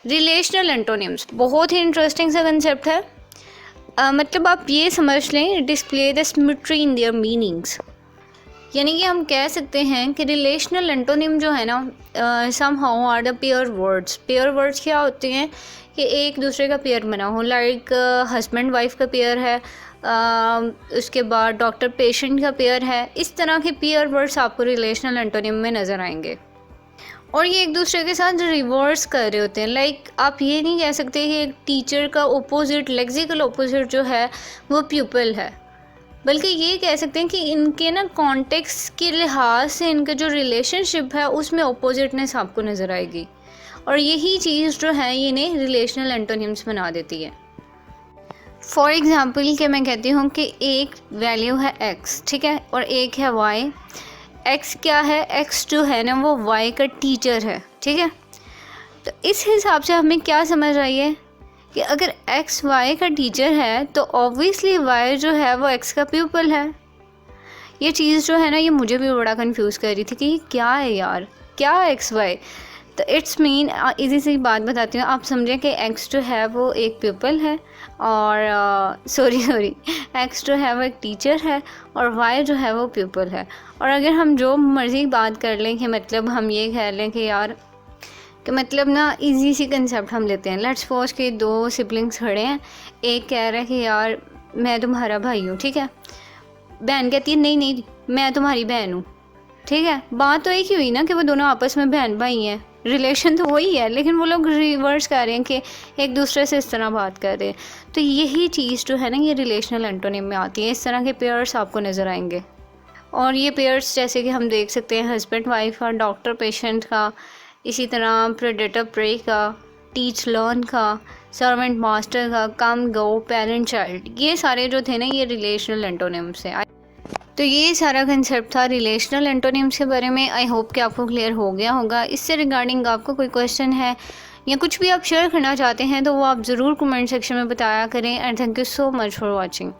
Relational antonyms बहुत ही interesting सा concept है। मतलब आप ये समझ लें, display the symmetry in their meanings, यानी कि हम कह सकते हैं कि रिलेशनल एंटोनिम जो है ना, somehow are the pair words. Pair words क्या होते हैं कि एक दूसरे का पेयर बना हो, लाइक हस्बैंड वाइफ का पेयर है, उसके बाद डॉक्टर पेशेंट का पेयर है। इस तरह के पेयर वर्ड्स आपको रिलेशनल एंटोनिम में नज़र आएंगे और ये एक दूसरे के साथ रिवर्स कर रहे होते हैं। लाइक आप ये नहीं कह सकते कि एक टीचर का ओपोजिट, लेक्सिकल ओपोजिट जो है वो प्यूपल है, बल्कि ये कह सकते हैं कि इनके ना कॉन्टेक्स्ट के लिहाज से इनका जो रिलेशनशिप है उसमें ओपोजिटनेस आपको नज़र आएगी, और यही चीज़ जो है ये इन्हें रिलेशनल एंटोनिम्स बना देती है। फॉर एग्ज़ाम्पल कि मैं कहती हूँ कि एक वैल्यू है x, ठीक है, और एक है y। x क्या है, x जो है ना वो y का टीचर है, ठीक है। तो इस हिसाब से हमें क्या समझ आई है कि अगर x y का टीचर है तो ऑब्वियसली y जो है वो x का प्यूपल है। ये चीज़ जो है ना ये मुझे भी बड़ा कंफ्यूज कर रही थी कि क्या है यार, क्या x y। तो इट्स मीन इजी सी बात बताती हूँ, आप समझें कि x जो है वो एक प्यूपल है और सॉरी x जो है वो एक टीचर है और y जो है वो प्यूपल है। और अगर हम जो मर्ज़ी बात कर लें कि मतलब हम ये कह लें कि यार कि मतलब ना इजी सी कंसेप्ट हम लेते हैं। लेट्स सपोज के दो सिबलिंग्स खड़े हैं, एक कह रहा है कि यार मैं तुम्हारा भाई हूँ, ठीक है। बहन कहती है नहीं नहीं मैं तुम्हारी बहन हूँ, ठीक है। बात तो एक ही हुई ना कि वो दोनों आपस में बहन भाई हैं, रिलेशन तो वही है, लेकिन वो लोग रिवर्स कर रहे हैं कि एक दूसरे से इस तरह बात कर रहे हैं। तो यही चीज़ जो है ना ये रिलेशनल एंटोनिम में आती है। इस तरह के पेयर्स आपको नज़र आएंगे और ये पेयर्स जैसे कि हम देख सकते हैं हस्बैंड वाइफ का, डॉक्टर पेशेंट का, इसी तरह प्रेडेटर प्रे का, टीच लर्न का, सर्वेंट मास्टर का, कम गो, पेरेंट चाइल्ड, ये सारे जो थे ना ये रिलेशनल एंटोनिम्स हैं। तो ये सारा कंसेप्ट था रिलेशनल एंटोनिम्स के बारे में। आई होप कि आपको क्लियर हो गया होगा। इससे रिगार्डिंग आपको कोई क्वेश्चन है या कुछ भी आप शेयर करना चाहते हैं तो वो आप ज़रूर कमेंट सेक्शन में बताया करें। And thank you so much for watching.